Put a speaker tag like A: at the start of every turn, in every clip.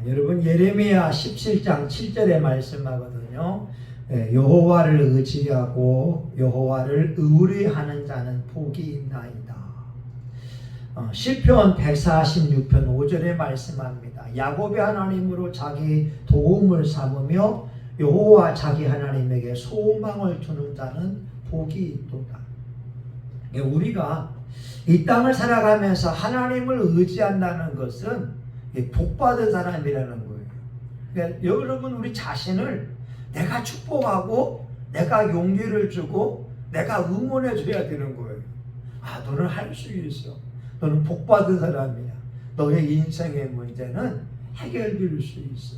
A: 여러분 예레미야 17장 7절에 말씀하거든요. 여호와를 의지하고 여호와를 의뢰하는 자는 복이 있나이다. 시편 146편 5절에 말씀합니다. 야곱의 하나님으로 자기 도움을 삼으며 여호와 자기 하나님에게 소망을 두는 자는 복이 있도다. 우리가 이 땅을 살아가면서 하나님을 의지한다는 것은 복받은 사람이라는 거예요. 그러니까 여러분 우리 자신을 내가 축복하고 내가 용기를 주고 내가 응원해 줘야 되는 거예요. 아, 너는 할 수 있어. 너는 복받은 사람이야. 너의 인생의 문제는 해결될 수 있어.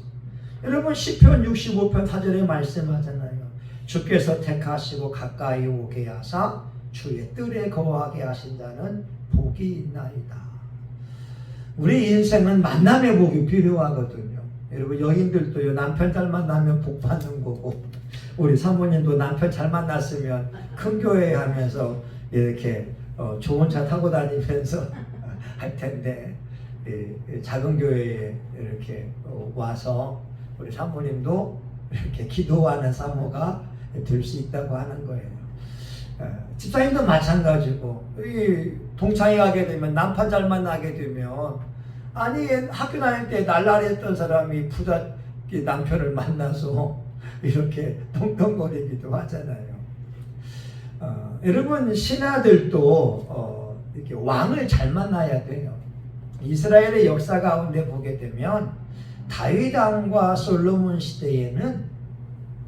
A: 여러분 시편 65편 4절에 말씀하잖아요. 주께서 택하시고 가까이 오게 하사 주의 뜰에 거하게 하신 자는 복이 있나이다. 우리 인생은 만남의 복이 필요하거든요. 여러분 여인들도요, 남편 잘 만나면 복 받는 거고, 우리 사모님도 남편 잘 만났으면 큰 교회 하면서 이렇게 좋은 차 타고 다니면서 할 텐데, 작은 교회에 이렇게 와서 우리 사모님도 이렇게 기도하는 사모가 될 수 있다고 하는 거예요. 집사님도 마찬가지고, 동창회 가게 되면 남편 잘 만나게 되면, 아니 학교 다닐 때 날라리했던 사람이 부자 남편을 만나서 이렇게 똥똥거리기도 하잖아요. 여러분 신하들도 이렇게 왕을 잘 만나야 돼요. 이스라엘의 역사 가운데 보게 되면 다윗 왕과 솔로몬 시대에는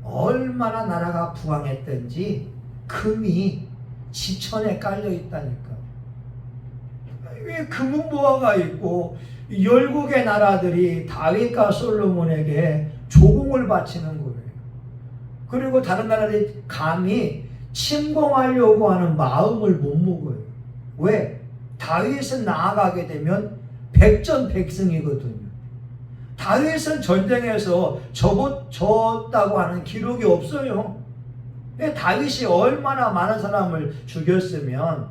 A: 얼마나 나라가 부강했던지 금이 지천에 깔려 있다니까. 왜 금은보화가 있고 12개 나라들이 다윗과 솔로몬에게 조공을 바치는 거예요. 그리고 다른 나라들이 감히 침공하려고 하는 마음을 못 먹어요. 왜? 다윗은 나아가게 되면 백전백승이거든요. 다윗은 전쟁에서 졌다고 하는 기록이 없어요. 다윗이 얼마나 많은 사람을 죽였으면,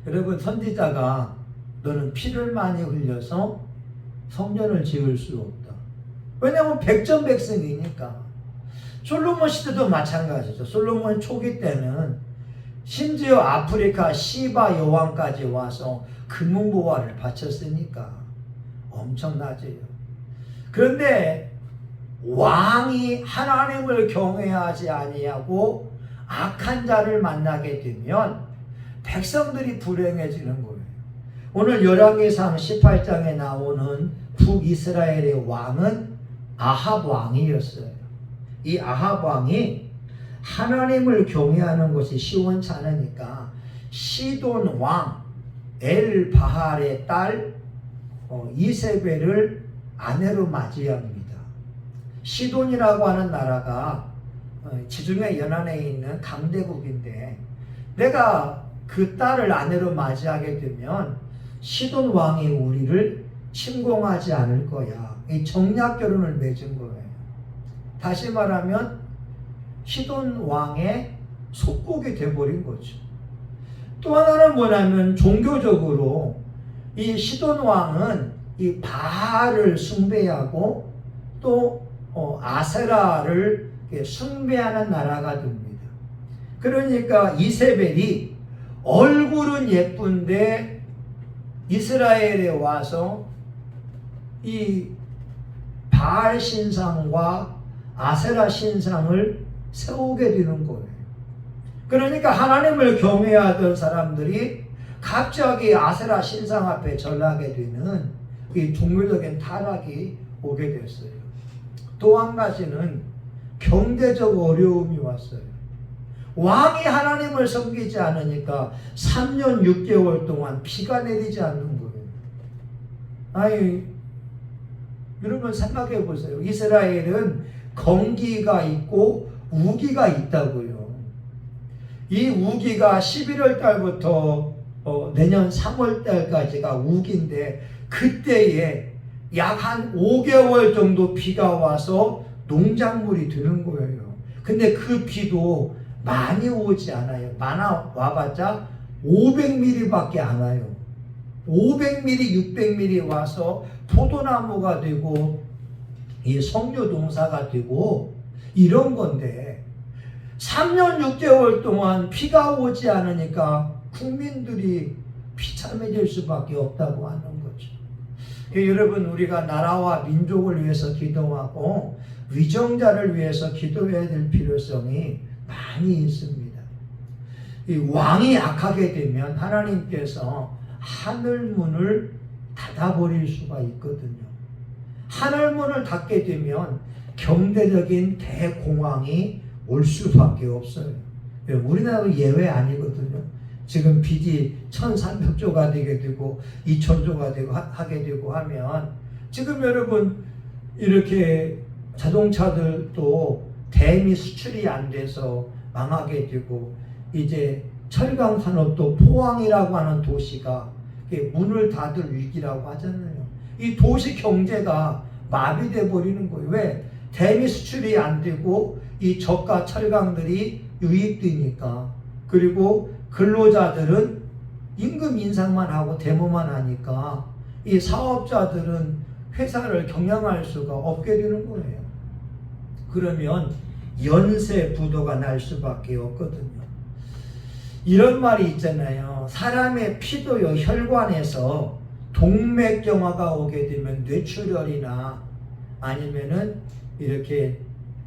A: 여러분 선지자가 너는 피를 많이 흘려서 성전을 지을 수 없다. 왜냐하면 백전백승이니까. 솔로몬 시대도 마찬가지죠. 솔로몬 초기 때는 심지어 아프리카 시바 여왕까지 와서 금은보화를 바쳤으니까 엄청나지요. 그런데 왕이 하나님을 경외하지 아니하고 악한 자를 만나게 되면 백성들이 불행해지는 거예요. 오늘 열왕기상 18장에 나오는 북이스라엘의 왕은 아합 왕이었어요. 이 아합 왕이 하나님을 경외하는 것이 시원치 않으니까 시돈 왕 엘바할의 딸 이세벨을 아내로 맞이합니다. 시돈이라고 하는 나라가 지중해 연안에 있는 강대국인데, 내가 그 딸을 아내로 맞이하게 되면 시돈 왕이 우리를 침공하지 않을 거야. 이 정략 결혼을 맺은 거예요. 다시 말하면 시돈 왕의 속국이 돼버린 거죠. 또 하나는 뭐냐면 종교적으로 이 시돈 왕은 이 바알을 숭배하고 또 아세라를 숭배하는 나라가 됩니다. 그러니까 이세벨이 얼굴은 예쁜데 이스라엘에 와서 이 바알 신상과 아세라 신상을 세우게 되는 거예요. 그러니까 하나님을 경외하던 사람들이 갑자기 아세라 신상 앞에 절하게 되는 이 종교적인 타락이 오게 됐어요. 또 한 가지는 경제적 어려움이 왔어요. 왕이 하나님을 섬기지 않으니까 3년 6개월 동안 비가 내리지 않는 거예요. 아니, 여러분 생각해 보세요. 이스라엘은 건기가 있고 우기가 있다고요. 이 우기가 11월 달부터 내년 3월 달까지가 우기인데, 그때에 약 한 5개월 정도 비가 와서 농작물이 되는 거예요. 근데 그 비도 많이 오지 않아요. 많아 와봤자 500mm 밖에 안 와요. 500mm, 600mm 와서 포도나무가 되고 이 석류 동사가 되고 이런 건데 3년 6개월 동안 비가 오지 않으니까 국민들이 비참해질 수밖에 없다고 하는 거죠. 여러분, 우리가 나라와 민족을 위해서 기도하고 위정자를 위해서 기도해야 될 필요성이 많이 있습니다. 이 왕이 악하게 되면 하나님께서 하늘문을 닫아버릴 수가 있거든요. 하늘문을 닫게 되면 경제적인 대공황이 올 수밖에 없어요. 우리나라도 예외 아니거든요. 지금 빚이 1300조가 되게 되고 2000조가 되고 하게 되고 하면 지금 여러분 이렇게 자동차들도 대미 수출이 안 돼서 망하게 되고 이제 철강 산업도 포항이라고 하는 도시가 문을 닫을 위기라고 하잖아요. 이 도시 경제가 마비돼 버리는 거예요. 왜? 대미 수출이 안 되고 이 저가 철강들이 유입되니까. 그리고 근로자들은 임금 인상만 하고 데모만 하니까 이 사업자들은 회사를 경영할 수가 없게 되는 거예요. 그러면 연쇄 부도가 날 수밖에 없거든요. 이런 말이 있잖아요. 사람의 피도요, 혈관에서 동맥경화가 오게 되면 뇌출혈이나 아니면은 이렇게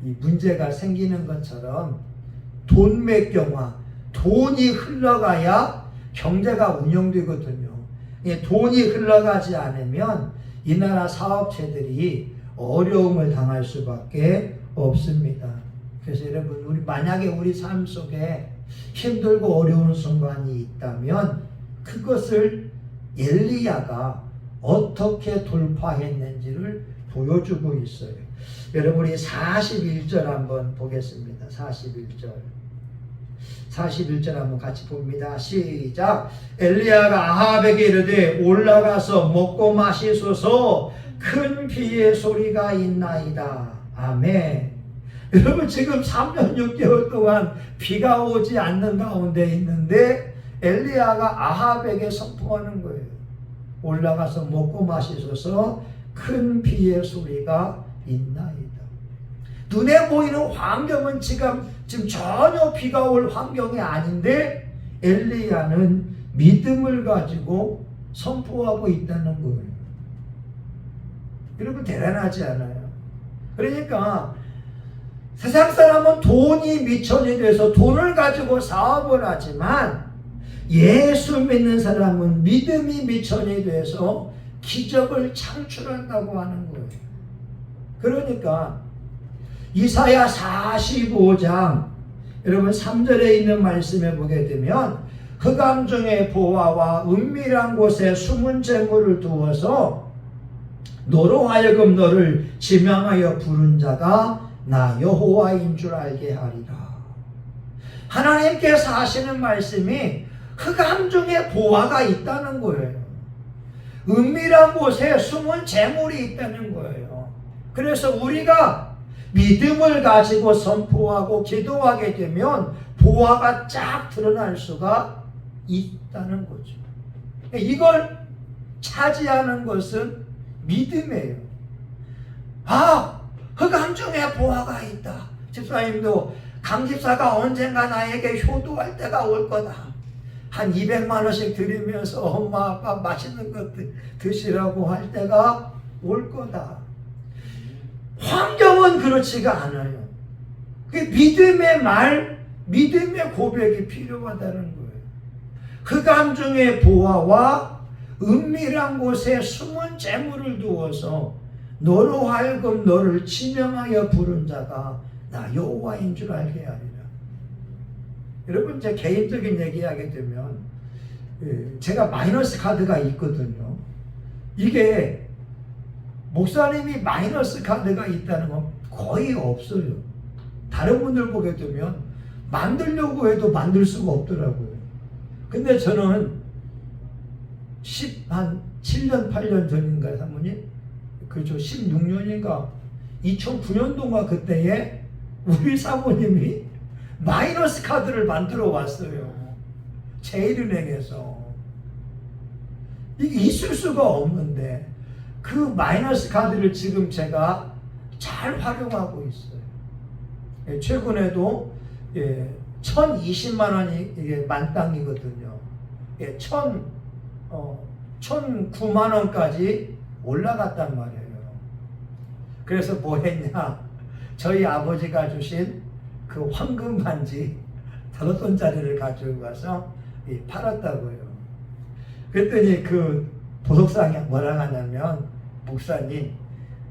A: 이 문제가 생기는 것처럼 돈맥경화, 돈이 흘러가야 경제가 운영되거든요. 돈이 흘러가지 않으면 이 나라 사업체들이 어려움을 당할 수밖에 없습니다. 그래서 여러분, 우리 만약에 우리 삶 속에 힘들고 어려운 순간이 있다면 그것을 엘리야가 어떻게 돌파했는지를 보여주고 있어요. 여러분이 41절 한번 보겠습니다. 41절 한번 같이 봅니다. 시작. 엘리야가 아합에게 이르되 올라가서 먹고 마시소서, 큰 비의 소리가 있나이다. 아멘. 여러분, 지금 3년 6개월 동안 비가 오지 않는 가운데 있는데 엘리야가 아합에게 선포하는 거예요. 올라가서 먹고 마시소서, 큰 비의 소리가 있나이다. 눈에 보이는 환경은 지금 전혀 비가 올 환경이 아닌데 엘리야는 믿음을 가지고 선포하고 있다는 거예요. 여러분, 대단하지 않아요? 그러니까 세상 사람은 돈이 미천이 돼서 돈을 가지고 사업을 하지만 예수 믿는 사람은 믿음이 미천이 돼서 기적을 창출한다고 하는 거예요. 그러니까 이사야 45장 여러분 3절에 있는 말씀에 보게 되면 흑암 중에 보화와 은밀한 곳에 숨은 재물을 두어서 너로 하여금 너를 지명하여 부른 자가 나 여호와인 줄 알게 하리라. 하나님께서 하시는 말씀이 흑암 중에 보화가 있다는 거예요. 은밀한 곳에 숨은 재물이 있다는 거예요. 그래서 우리가 믿음을 가지고 선포하고 기도하게 되면 보화가 쫙 드러날 수가 있다는 거죠. 이걸 차지하는 것은 믿음이에요. 흑암 중에 보화가 있다. 집사님도 강집사가 언젠가 나에게 효도할 때가 올 거다. 한 200만 원씩 드리면서 엄마 아빠 맛있는 것 드시라고 할 때가 올 거다. 환경은 그렇지가 않아요. 그 믿음의 말, 믿음의 고백이 필요하다는 거예요. 흑암 중에 보화와 은밀한 곳에 숨은 재물을 두어서 너로 하여금 너를 지명하여 부른 자가 나 여호와인 줄 알게 하리라. 여러분, 제 개인적인 얘기하게 되면 제가 마이너스 카드가 있거든요. 이게 목사님이 마이너스 카드가 있다는 건 거의 없어요. 다른 분들 보게 되면 만들려고 해도 만들 수가 없더라고요. 근데 저는 한 7년 8년 전인가요, 사모님? 그렇죠. 16년인가 2009년도가 그때에 우리 사모님이 마이너스 카드를 만들어 왔어요. 제일은행에서. 이게 있을 수가 없는데 그 마이너스 카드를 지금 제가 잘 활용하고 있어요. 최근에도 1,020만 원이 이게 만땅이거든요. 1,009만 원까지 올라갔단 말이에요. 그래서 뭐 했냐? 저희 아버지가 주신 그 황금 반지 5돈짜리를 가지고 가서 팔았다고요. 그랬더니 그 보석상이 뭐라 하냐면, 목사님,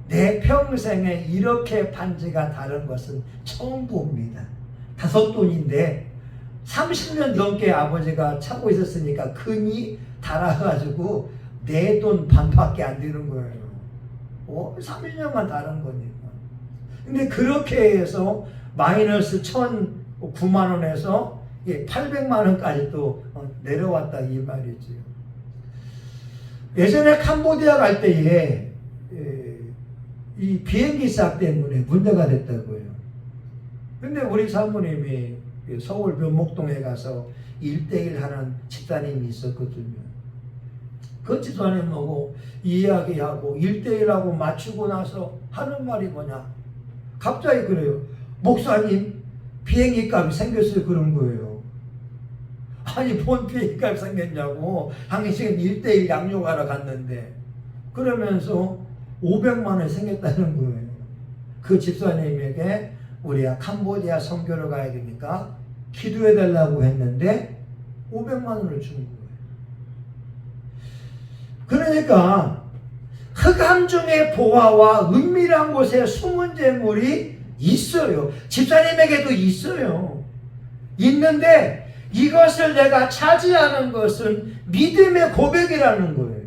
A: 내 평생에 이렇게 반지가 다른 것은 처음 봅니다. 5돈인데 30년 넘게 아버지가 차고 있었으니까 금이 달아가지고 내 돈 반밖에 안 되는 거예요. 30년만 다른 거니까. 근데 그렇게 해서 마이너스 1,009만 원에서 800만 원까지 또 내려왔다 이 말이지. 예전에 캄보디아 갈 때에 이 비행기값 때문에 문제가 됐다고요. 근데 우리 사모님이 서울 면목동에 가서 1:1 하는 집사님이 있었거든요. 그 집사님하고 이야기하고 1:1하고 맞추고 나서 하는 말이 뭐냐? 갑자기 그래요. 목사님, 비행기 값이 생겼어요. 그런 거예요. 아니, 뭔 비행기 값이 생겼냐고. 당신 1:1 양육하러 갔는데. 그러면서 500만 원이 생겼다는 거예요. 그 집사님에게 우리가 캄보디아 선교를 가야 되니까 기도해 달라고 했는데 500만 원을 준 거예요. 그러니까 흑암중의 보화와 은밀한 곳에 숨은 재물이 있어요. 집사님에게도 있어요. 있는데 이것을 내가 차지하는 것은 믿음의 고백이라는 거예요.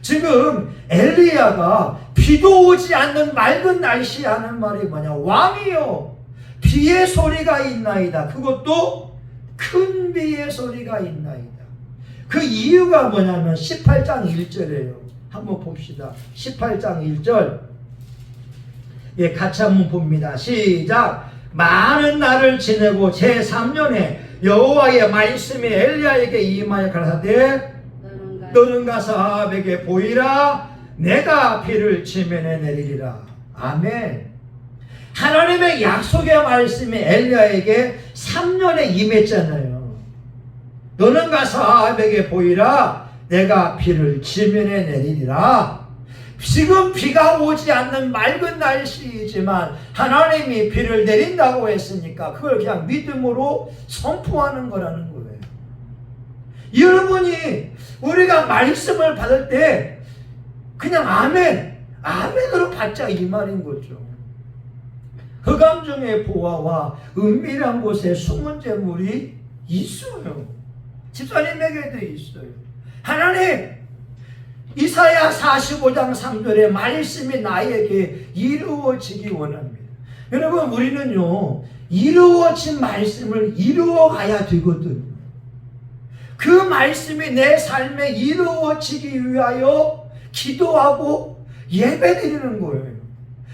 A: 지금 엘리야가 비도 오지 않는 맑은 날씨에 하는 말이 뭐냐? 왕이요, 비의 소리가 있나이다. 그것도 큰 비의 소리가 있나이다. 그 이유가 뭐냐면 18장 1절이에요. 한번 봅시다. 18장 1절. 같이 한번 봅니다. 시작. 많은 날을 지내고 제3년에 여호와의 말씀이 엘리야에게 임하여 가라사대, 너는 가서 아합에게 보이라. 내가 비를 지면에 내리리라. 아멘. 하나님의 약속의 말씀이 엘리야에게 3년에 임했잖아요. 너는 가서 아합에게 보이라. 내가 비를 지면에 내리리라. 지금 비가 오지 않는 맑은 날씨이지만 하나님이 비를 내린다고 했으니까 그걸 그냥 믿음으로 선포하는 거라는 거예요. 여러분이 우리가 말씀을 받을 때 그냥 아멘, 아멘으로 받자 이 말인 거죠. 흑암중의 보화와 은밀한 곳에 숨은 재물이 있어요. 집사님에게도 있어요. 하나님, 이사야 45장 3절의 말씀이 나에게 이루어지기 원합니다. 여러분, 우리는요, 이루어진 말씀을 이루어가야 되거든요. 그 말씀이 내 삶에 이루어지기 위하여 기도하고 예배드리는 거예요.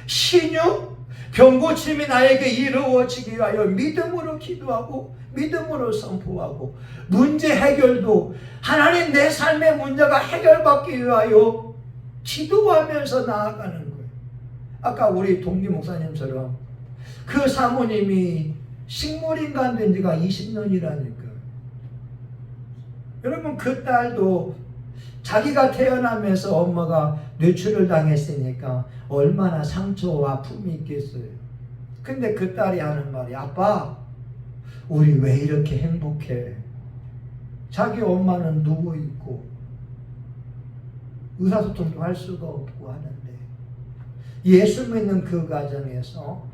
A: 신유, 병고침이 나에게 이루어지기 위하여 믿음으로 기도하고 믿음으로 선포하고, 문제 해결도 하나님 내 삶의 문제가 해결받기 위하여 기도하면서 나아가는 거예요. 아까 우리 동기 목사님처럼 그 사모님이 식물인간 된 지가 20년이라니까요. 여러분, 그 딸도 자기가 태어나면서 엄마가 뇌출을 당했으니까 얼마나 상처와 아픔이 있겠어요. 근데 그 딸이 하는 말이, 아빠, 우리 왜 이렇게 행복해? 자기 엄마는 누워있고 의사소통도 할 수가 없고 하는데 예수 믿는 그 가정에서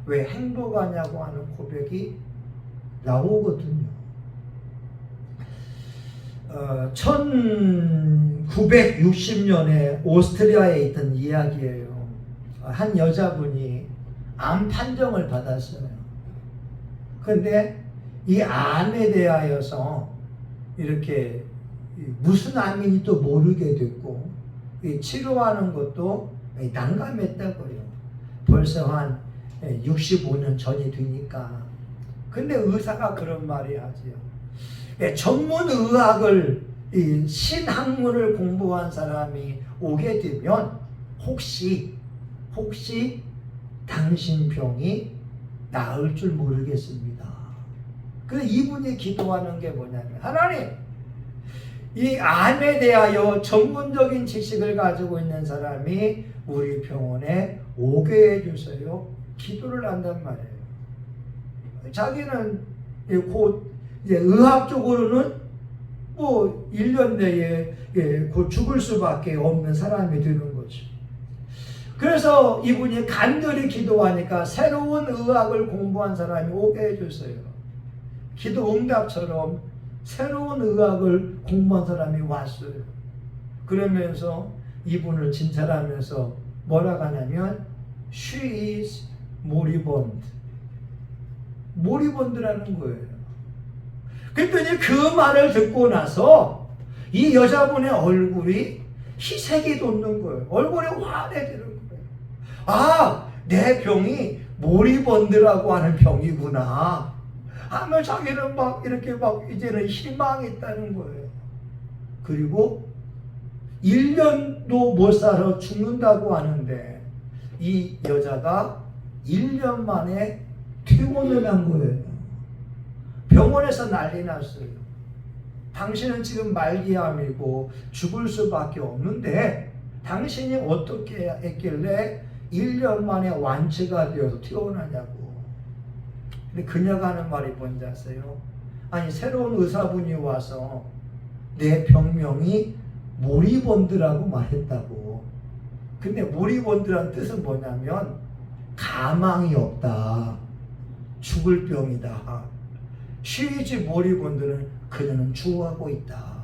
A: 왜 행복하냐고 하는 고백이 나오거든요. 1960년에 오스트리아에 있던 이야기예요. 한 여자분이 암 판정을 받았어요. 그런데 이 암에 대하여서 이렇게 무슨 암인지 또 모르게 됐고 치료하는 것도 난감했다고요. 벌써 한 65년 전이 되니까. 근데 의사가 그런 말이 하지요. 전문 의학을 이 신학문을 공부한 사람이 오게 되면 혹시 당신 병이 나을 줄 모르겠습니다. 그래서 이분이 기도하는 게 뭐냐면, 하나님, 이 암에 대하여 전문적인 지식을 가지고 있는 사람이 우리 병원에 오게 해주세요. 기도를 한단 말이에요. 자기는 곧 이제 의학적으로는 뭐 1년 내에 곧 죽을 수밖에 없는 사람이 되는 거죠. 그래서 이분이 간절히 기도하니까 새로운 의학을 공부한 사람이 오게 해주세요. 기도 응답처럼 새로운 의학을 공부한 사람이 왔어요. 그러면서 이분을 진찰하면서 뭐라고 하냐면 She is moribund. 모리본드라는 거예요. 그랬더니 그 말을 듣고 나서 이 여자분의 얼굴이 희색이 돋는 거예요. 얼굴이 환해지는 거예요. 아, 내 병이 모리본드라고 하는 병이구나 하면 자기는 막 이렇게 막 이제는 희망이 있다는 거예요. 그리고 1년도 못 살아 죽는다고 하는데 이 여자가 1년 만에 퇴원을 한 거예요. 병원에서 난리 났어요. 당신은 지금 말기암이고 죽을 수밖에 없는데 당신이 어떻게 했길래 1년 만에 완치가 되어서 퇴원하냐고. 근데 그녀가 하는 말이 뭔지 아세요? 아니, 새로운 의사분이 와서 내 병명이 모리본드라고 말했다고. 근데 모리본드란 뜻은 뭐냐면 가망이 없다, 죽을 병이다. 쉬지 모리본드는 그녀는 죽어가고 있다.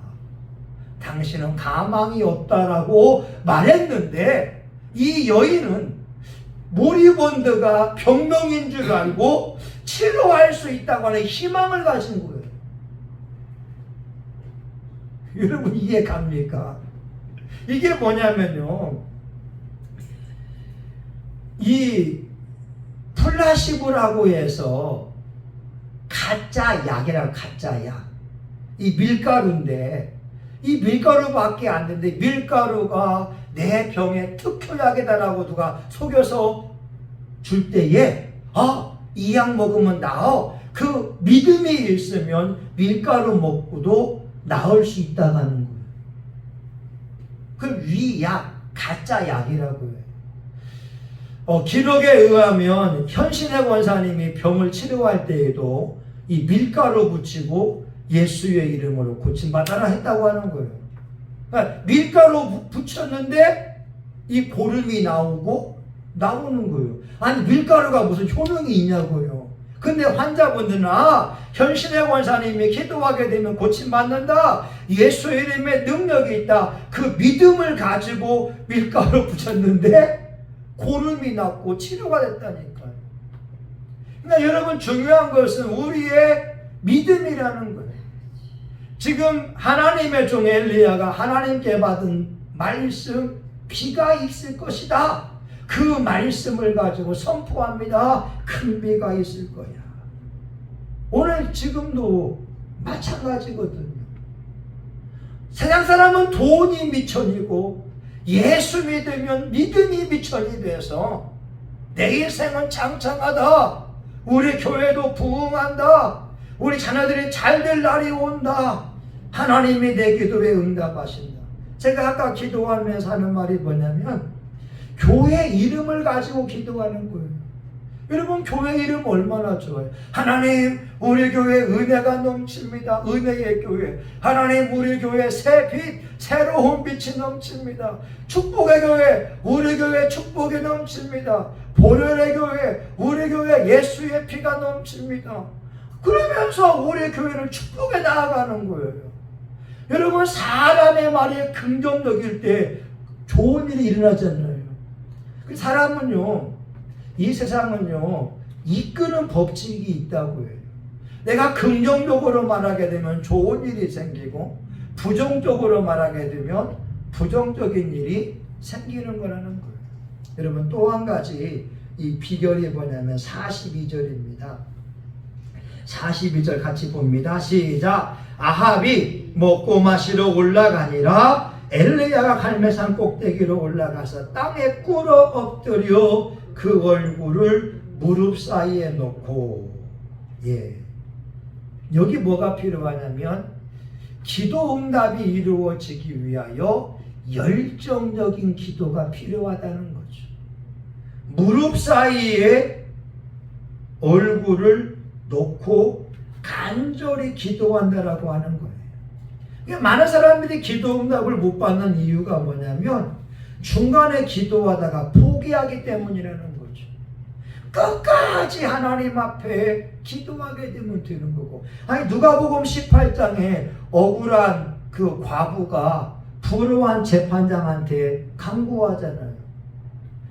A: 당신은 가망이 없다라고 말했는데 이 여인은 모리본드가 병명인 줄 알고 치료할 수 있다고 하는 희망을 가진 거예요. 여러분 이해 갑니까? 이게 뭐냐면요, 이 플라시보라고 해서 가짜 약이라고, 가짜 약. 이 밀가루인데 이 밀가루밖에 안 되는데 밀가루가 내 병의 특효약이다라고 누가 속여서 줄 때에 이 약 먹으면 나아. 그 믿음이 있으면 밀가루 먹고도 나을 수 있다고 하는 거예요. 그 위약, 가짜 약이라고 해요. 기록에 의하면 현신의 권사님이 병을 치료할 때에도 이 밀가루 붙이고 예수의 이름으로 고침받아라 했다고 하는 거예요. 그러니까 밀가루 붙였는데 이 고름이 나오는 거예요. 아니, 밀가루가 무슨 효능이 있냐고요. 근데 환자분들은 현신의 권사님이 기도하게 되면 고침받는다, 예수의 이름에 능력이 있다, 그 믿음을 가지고 밀가루 붙였는데 고름이 났고 치료가 됐다니까요. 그러니까 여러분 중요한 것은 우리의 믿음이라는 거예요. 지금 하나님의 종 엘리야가 하나님께 받은 말씀, 비가 있을 것이다, 그 말씀을 가지고 선포합니다. 큰 비가 있을 거야. 오늘 지금도 마찬가지거든요. 세상 사람은 돈이 미천이고 예수 믿으면 믿음이 미천이 돼서 내 인생은 창창하다, 우리 교회도 부흥한다, 우리 자녀들이 잘 될 날이 온다, 하나님이 내 기도에 응답하신다. 제가 아까 기도하면서 하는 말이 뭐냐면 교회 이름을 가지고 기도하는 거예요. 여러분 교회 이름 얼마나 좋아요. 하나님, 우리 교회 은혜가 넘칩니다. 은혜의 교회. 하나님, 우리 교회 새 빛, 새로운 빛이 넘칩니다. 축복의 교회, 우리 교회 축복이 넘칩니다. 보혈의 교회, 우리 교회 예수의 피가 넘칩니다. 그러면서 우리 교회를 축복해 나아가는 거예요. 여러분 사람의 말이 긍정적일 때 좋은 일이 일어나잖아요. 그 사람은요, 이 세상은요, 이끄는 법칙이 있다고 해요. 내가 긍정적으로 말하게 되면 좋은 일이 생기고 부정적으로 말하게 되면 부정적인 일이 생기는 거라는 거예요. 여러분 또 한 가지 이 비결이 뭐냐면 42절입니다. 42절 같이 봅니다. 시작. 아합이 먹고 마시러 올라가니라 엘리야가 갈멜산 꼭대기로 올라가서 땅에 꿇어 엎드려 그 얼굴을 무릎 사이에 놓고, 여기 뭐가 필요하냐면 기도 응답이 이루어지기 위하여 열정적인 기도가 필요하다는 거죠. 무릎 사이에 얼굴을 놓고 간절히 기도한다라고 하는 거예요. 많은 사람들이 기도 응답을 못 받는 이유가 뭐냐면 중간에 기도하다가 포기하기 때문이라는 거죠. 끝까지 하나님 앞에 기도하게 되면 되는 거고. 아니, 누가복음 18장에 억울한 그 과부가 불우한 재판장한테 간구하잖아요.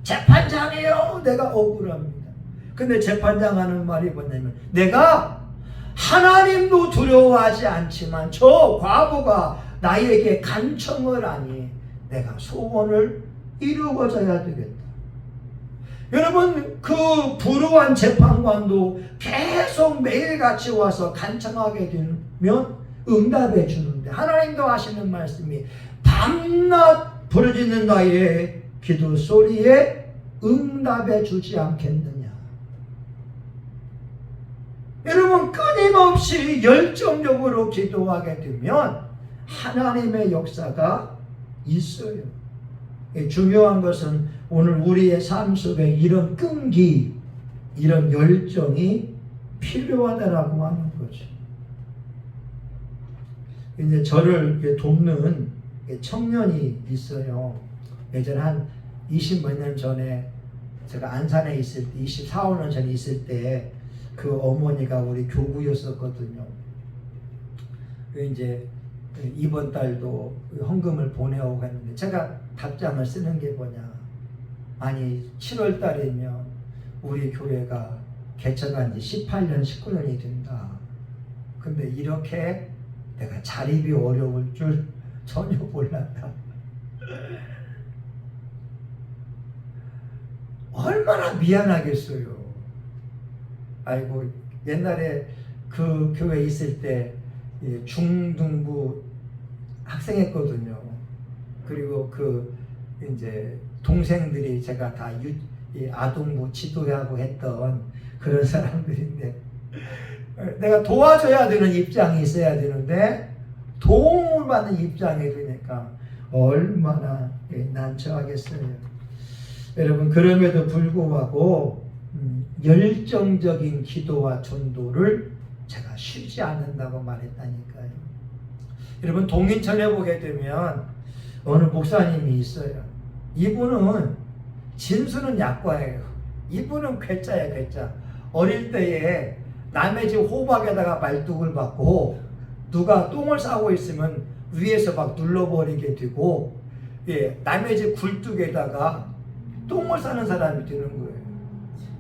A: 재판장이요, 내가 억울합니다. 근데 재판장 하는 말이 뭐냐면, 내가 하나님도 두려워하지 않지만 저 과부가 나에게 간청을 하니 내가 소원을 이루어져야 되겠다. 여러분, 그 불우한 재판관도 계속 매일같이 와서 간청하게 되면 응답해 주는데, 하나님도 하시는 말씀이 밤낮 부르짖는 나의 기도 소리에 응답해 주지 않겠느냐. 여러분, 끊임없이 열정적으로 기도하게 되면 하나님의 역사가 있어요. 중요한 것은 오늘 우리의 삶 속에 이런 끈기, 이런 열정이 필요하다라고 하는 거죠. 이제 저를 돕는 청년이 있어요. 예전에 한 20몇 년 전에 제가 안산에 있을 때, 24, 5년 전에 있을 때 그 어머니가 우리 교구였었거든요. 이제 이번 달도 헌금을 보내오고 했는데 제가 답장을 쓰는 게 뭐냐. 아니, 7월 달이면 우리 교회가 개척한 지 18년, 19년이 된다. 근데 이렇게 내가 자립이 어려울 줄 전혀 몰랐다. 얼마나 미안하겠어요. 아이고, 옛날에 그 교회에 있을 때 중등부 학생했거든요. 그리고 그 이제 동생들이 제가 다 아동부 지도하고 했던 그런 사람들인데, 내가 도와줘야 되는 입장이 있어야 되는데 도움을 받는 입장이 되니까 얼마나 난처하겠어요. 여러분, 그럼에도 불구하고 열정적인 기도와 전도를 제가 쉬지 않는다고 말했다니까요. 여러분, 동인천에 보게 되면 어느 목사님이 있어요. 이분은 진수는 약과예요. 이분은 괴짜야, 괴짜. 어릴 때에 남의 집 호박에다가 말뚝을 받고 누가 똥을 싸고 있으면 위에서 막 눌러버리게 되고, 남의 집 굴뚝에다가 똥을 싸는 사람이 되는 거예요.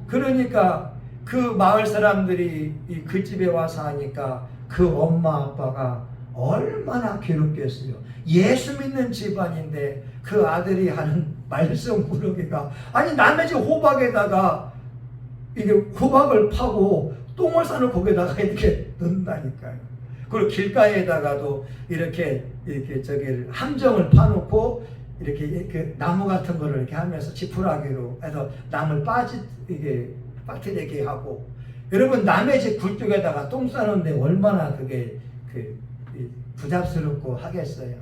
A: 그러니까 그 마을 사람들이 그 집에 와서 하니까 그 엄마 아빠가 얼마나 괴롭겠어요. 예수 믿는 집안인데 그 아들이 하는 말썽 부르기가, 아니, 남의 집 호박에다가 이게 호박을 파고 똥을 싸는 거기다가 이렇게 넣는다니까요. 그리고 길가에다가도 이렇게 저기 함정을 파놓고 이렇게 나무 같은 거를 이렇게 하면서 지푸라기로 해서 남을 빠뜨리게 하고. 여러분, 남의 집 굴뚝에다가 똥 싸는데 얼마나 그게 부잡스럽고 하겠어요.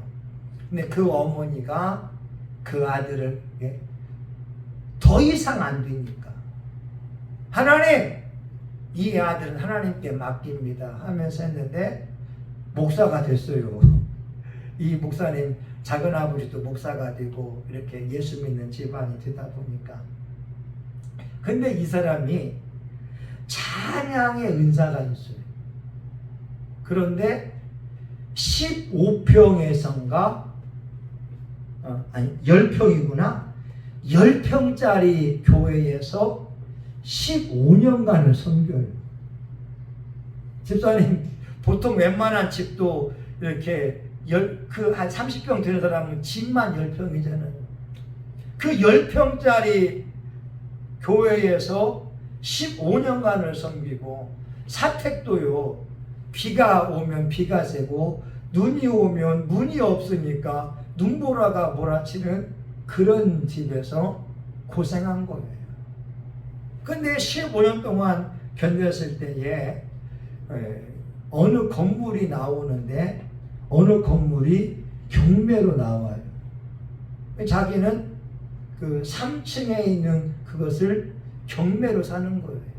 A: 근데 그 어머니가 그 아들을 더 이상 안 되니까, 하나님, 이 아들은 하나님께 맡깁니다 하면서 했는데 목사가 됐어요. 이 목사님 작은 아버지도 목사가 되고 이렇게 예수 믿는 집안이 되다 보니까. 근데 이 사람이 찬양의 은사가 있어요. 그런데 15평에선가 아니 10평이구나. 10평짜리 교회에서 15년간을 섬겨요. 집사님, 보통 웬만한 집도 이렇게 한 30평 되는 사람은 집만 10평이잖아요. 그 10평짜리 교회에서 15년간을 섬기고 사택도요, 비가 오면 비가 새고 눈이 오면 문이 없으니까 눈보라가 몰아치는 그런 집에서 고생한 거예요. 근데 15년 동안 견뎠을 때에 어느 건물이 나오는데 어느 건물이 경매로 나와요. 자기는 그 3층에 있는 그것을 경매로 사는 거예요.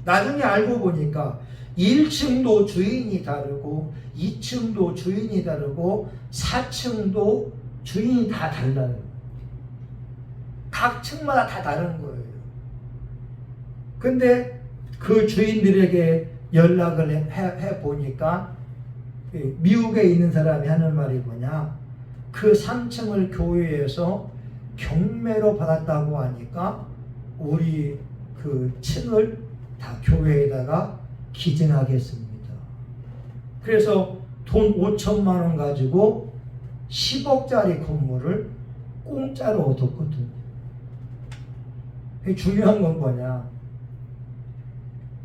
A: 나중에 알고 보니까 1층도 주인이 다르고 2층도 주인이 다르고 4층도 주인이 다 달라요. 각 층마다 다 다른 거예요. 근데 그 주인들에게 연락을 해 보니까 미국에 있는 사람이 하는 말이 뭐냐, 그 3층을 교회에서 경매로 받았다고 하니까 우리 그 층을 다 교회에다가 기증하겠습니다. 그래서 돈 5천만 원 가지고 10억짜리 건물을 공짜로 얻었거든요. 중요한 건 뭐냐,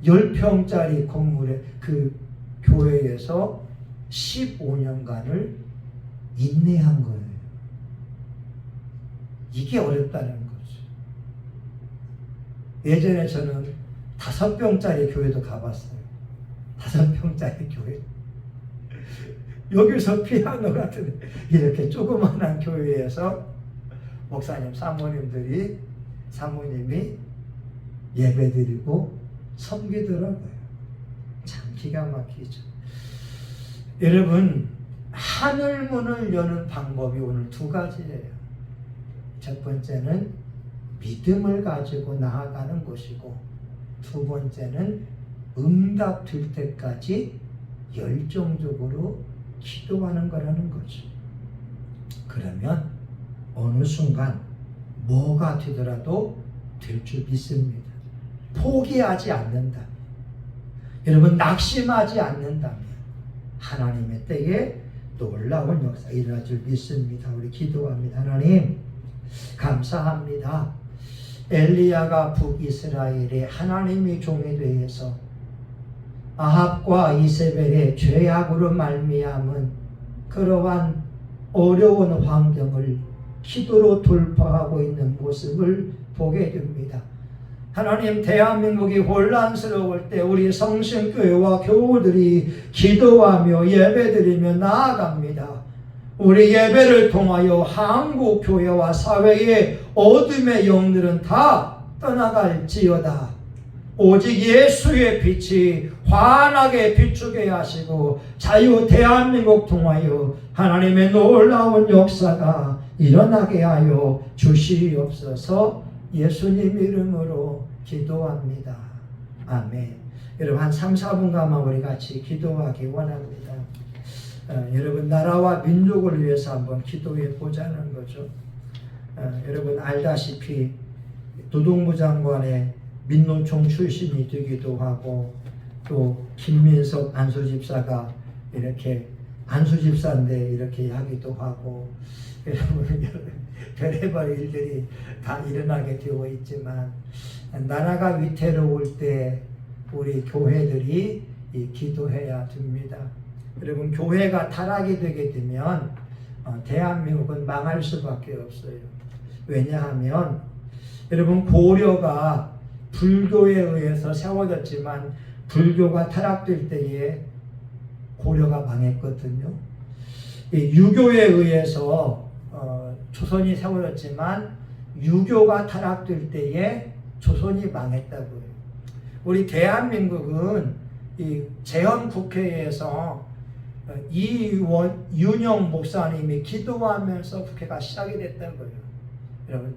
A: 10평짜리 건물에 그 교회에서 15년간을 인내한 거예요. 이게 어렵다는 거죠. 예전에 저는 5평짜리 교회도 가봤어요. 5평짜리 교회. 여기서 피아노 같은 이렇게 조그만한 교회에서 목사님, 사모님이 예배드리고 섬기더라고요. 참 기가 막히죠. 여러분, 하늘문을 여는 방법이 오늘 2가지예요. 첫 번째는 믿음을 가지고 나아가는 것이고, 2번째는 응답 될 때까지 열정적으로 기도하는 거라는 거죠. 그러면 어느 순간 뭐가 되더라도 될 줄 믿습니다. 포기하지 않는다. 여러분, 낙심하지 않는다면 하나님의 때에 놀라운 역사 일어날 줄 믿습니다. 우리 기도합니다. 하나님, 감사합니다. 엘리야가 북이스라엘의 하나님의 종에 대해서 아합과 이세벨의 죄악으로 말미암은 그러한 어려운 환경을 기도로 돌파하고 있는 모습을 보게 됩니다. 하나님, 대한민국이 혼란스러울 때 우리 성신교회와 교우들이 기도하며 예배드리며 나아갑니다. 우리 예배를 통하여 한국 교회와 사회의 어둠의 영들은 다 떠나갈지어다. 오직 예수의 빛이 환하게 비추게 하시고 자유 대한민국 통하여 하나님의 놀라운 역사가 일어나게 하여 주시옵소서. 예수님 이름으로 기도합니다. 아멘. 여러분, 한 3, 4분간만 우리 같이 기도하기 원합니다. 여러분, 나라와 민족을 위해서 한번 기도해 보자는 거죠. 여러분 알다시피 노동부 장관의 민노총 출신이 되기도 하고, 또 김민석 안수집사가 이렇게 안수집사인데 이렇게 하기도 하고, 여러분 별의별 일들이 다 일어나게 되어 있지만, 나라가 위태로울 때 우리 교회들이 기도해야 됩니다. 여러분, 교회가 타락이 되게 되면 대한민국은 망할 수밖에 없어요. 왜냐하면 여러분, 고려가 불교에 의해서 세워졌지만 불교가 타락될 때에 고려가 망했거든요. 유교에 의해서 조선이 세워졌지만 유교가 타락될 때에 조선이 망했다고요. 우리 대한민국은 이 재헌국회에서 이윤영 목사님이 기도하면서 국회가 시작이 됐다고요. 여러분,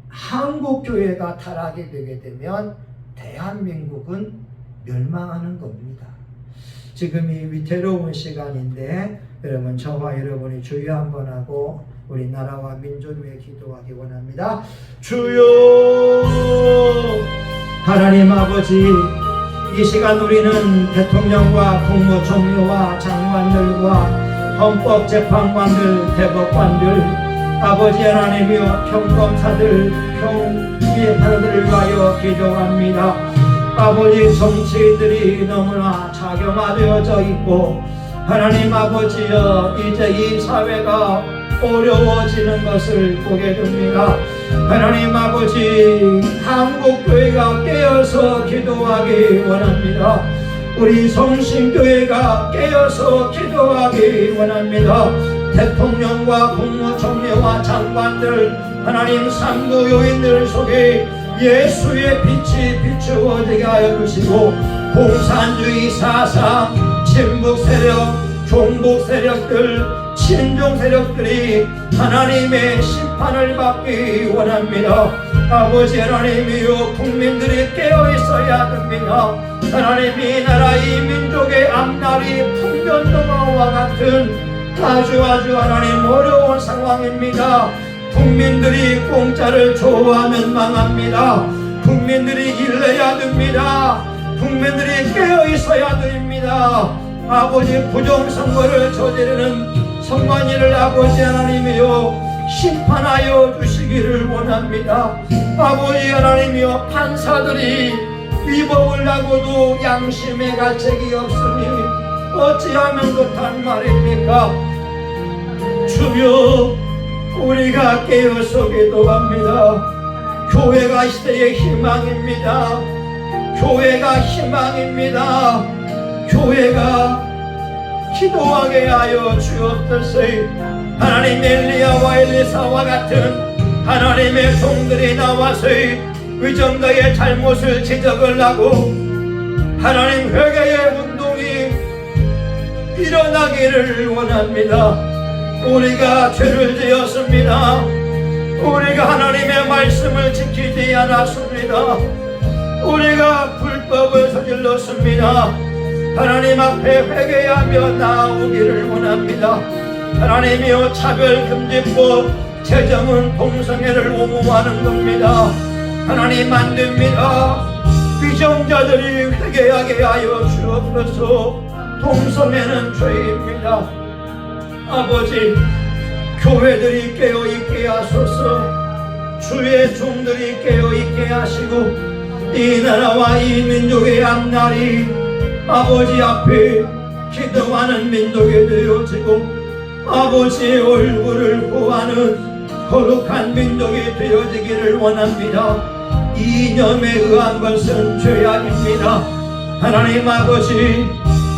A: 한국교회가 타락이 되게 되면 대한민국은 멸망하는 겁니다. 지금이 위태로운 시간인데 여러분, 저와 여러분이 주여 한번 하고 우리 나라와 민족을 위해 기도하기 원합니다. 주여, 하나님 아버지, 이 시간 우리는 대통령과 국무총리와 장관들과 헌법재판관들, 대법관들, 아버지 하나님이여 평검사들, 평비판사들을 위하여 기도합니다. 아버지 정치인들이 너무나 작용화되어져 있고 하나님 아버지여 이제 이 사회가 어려워지는 것을 보게 됩니다. 하나님 아버지 한국교회가 깨어서 기도하기 원합니다. 우리 성신교회가 깨어서 기도하기 원합니다. 대통령과 국무총리와 장관들 하나님 삼부 요인들 속에 예수의 빛이 비추어지게 하여 주시고 공산주의 사상, 친북 세력, 종북 세력들, 친중 세력들이 하나님의 심판을 받기 원합니다. 아버지 하나님이여 국민들이 깨어 있어야 됩니다. 하나님 이 나라 이 민족의 앞날이 풍년동화와 같은 아주 하나님 어려운 상황입니다. 국민들이 공짜를 좋아하면 망합니다. 국민들이 일내야 됩니다. 국민들이 깨어 있어야 됩니다. 아버지 부정선거를 저지르는 선관위를 아버지 하나님이여 심판하여 주시기를 원합니다. 아버지 하나님이여 판사들이 위법을 하고도 양심의 가책이 없으니 어찌하면 그렇단 말입니까? 주여 우리가 깨어서 기도합니다. 교회가 시대의 희망입니다. 교회가 희망입니다. 교회가 기도하게 하여 주옵소서. 하나님 엘리야와 엘리사와 같은 하나님의 종들이 나와서 의정가의 잘못을 지적을 하고 하나님 회개의 운동이 일어나기를 원합니다. 우리가 죄를 지었습니다. 우리가 하나님의 말씀을 지키지 않았습니다. 우리가 불법을 저질렀습니다. 하나님 앞에 회개하며 나오기를 원합니다. 하나님이여 차별금지법 제정은 동성애를 옹호하는 겁니다. 하나님 안 됩니다. 위정자들이 회개하게 하여 주옵소서. 동성애는 죄입니다. 아버지 교회들이 깨어있게 하소서. 주의 종들이 깨어있게 하시고 이 나라와 이 민족의 앞날이 아버지 앞에 기도하는 민족이 되어지고 아버지의 얼굴을 구하는 거룩한 민족이 되어지기를 원합니다. 이념에 의한 것은 죄악입니다. 하나님 아버지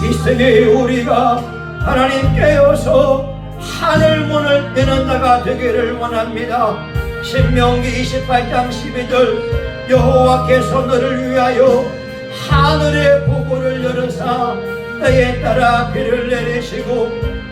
A: 이 생에 우리가 하나님 깨어서 하늘문을 여는 자가 되기를 원합니다. 신명기 28장 12절 여호와께서 너를 위하여 하늘의 보고를 열으사 때에 따라 비를 내리시고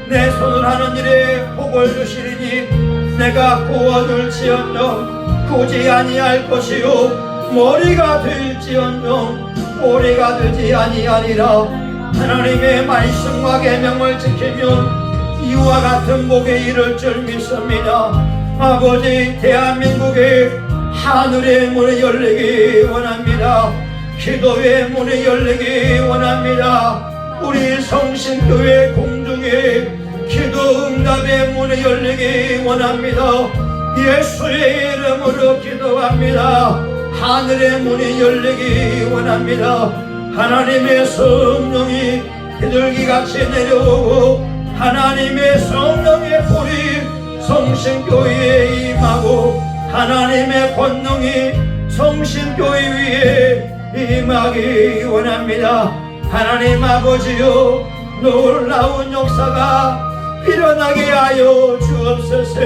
A: 내 손을 하는 일에 복을 주시리니 내가 구워둘지언정 꾸지 아니할 것이요 머리가 될지언정 꼬리가 되지 아니하리라. 하나님의 말씀과 계명을 지키면 이와 같은 복에 이를 줄 믿습니다. 아버지 대한민국의 하늘의 문이 열리기 원합니다. 기도의 문이 열리기 원합니다. 우리 성신교회 공중에 기도 응답의 문이 열리기 원합니다. 예수의 이름으로 기도합니다. 하늘의 문이 열리기 원합니다. 하나님의 성령이 비둘기같이 내려오고 하나님의 성령의 불이 성신교회에 임하고 하나님의 권능이 성신교회 위에 임하기 원합니다. 하나님 아버지요 놀라운 역사가 일어나게 하여 주옵소서.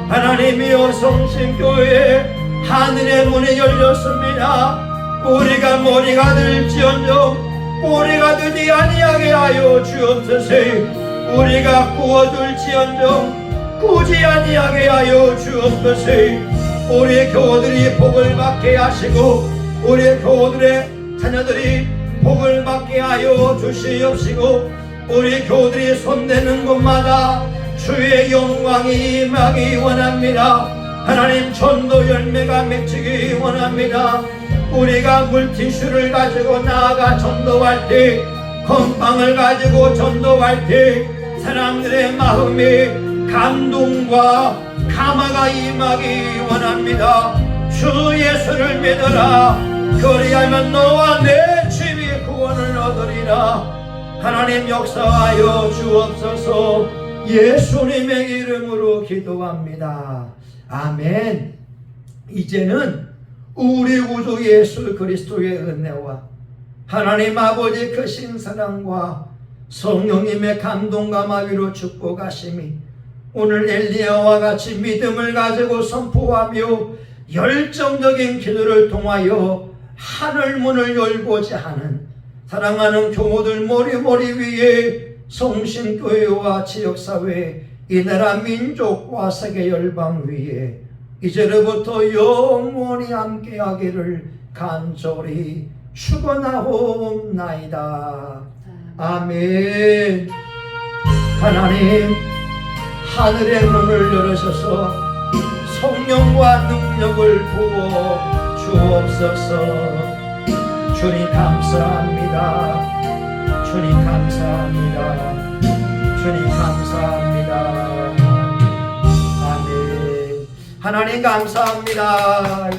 A: 하나님이여 성신교회 하늘의 문이 열렸습니다. 우리가 머리가 될지언정 꼬리가 되지 아니하게 하여 주옵소서. 우리가 구워둘지언정 꾸지 아니하게 하여 주옵소서. 우리 교우들이 복을 받게 하시고 우리 교우들의 자녀들이 복을 받게 하여 주시옵시고 우리 교우들이 손대는 곳마다 주의 영광이 임하기 원합니다. 하나님 전도 열매가 맺히기 원합니다. 우리가 물티슈를 가지고 나아가 전도할 때 건빵을 가지고 전도할 때 사람들의 마음에 감동과 감화가 임하기 원합니다. 주 예수를 믿어라. 그리하면 너와 내 집이 구원을 얻으리라. 하나님 역사하여 주옵소서. 예수님의 이름으로 기도합니다. 아멘. 이제는 우리 구주 예수 그리스도의 은혜와 하나님 아버지 크신 사랑과 성령님의 감동과 마비로 축복하심이 오늘 엘리야와 같이 믿음을 가지고 선포하며 열정적인 기도를 통하여 하늘 문을 열고자 하는 사랑하는 교모들 머리 위에 성신교회와 지역사회 이 나라 민족과 세계 열방 위에 이제로부터 영원히 함께하기를 간절히 축원하옵나이다. 아멘. 하나님 하늘의 문을 열으셔서 성령과 능력을 부어 주옵소서. 주님 감사합니다. 주님 감사합니다. 주님 감사합니다. 아멘. 하나님 감사합니다.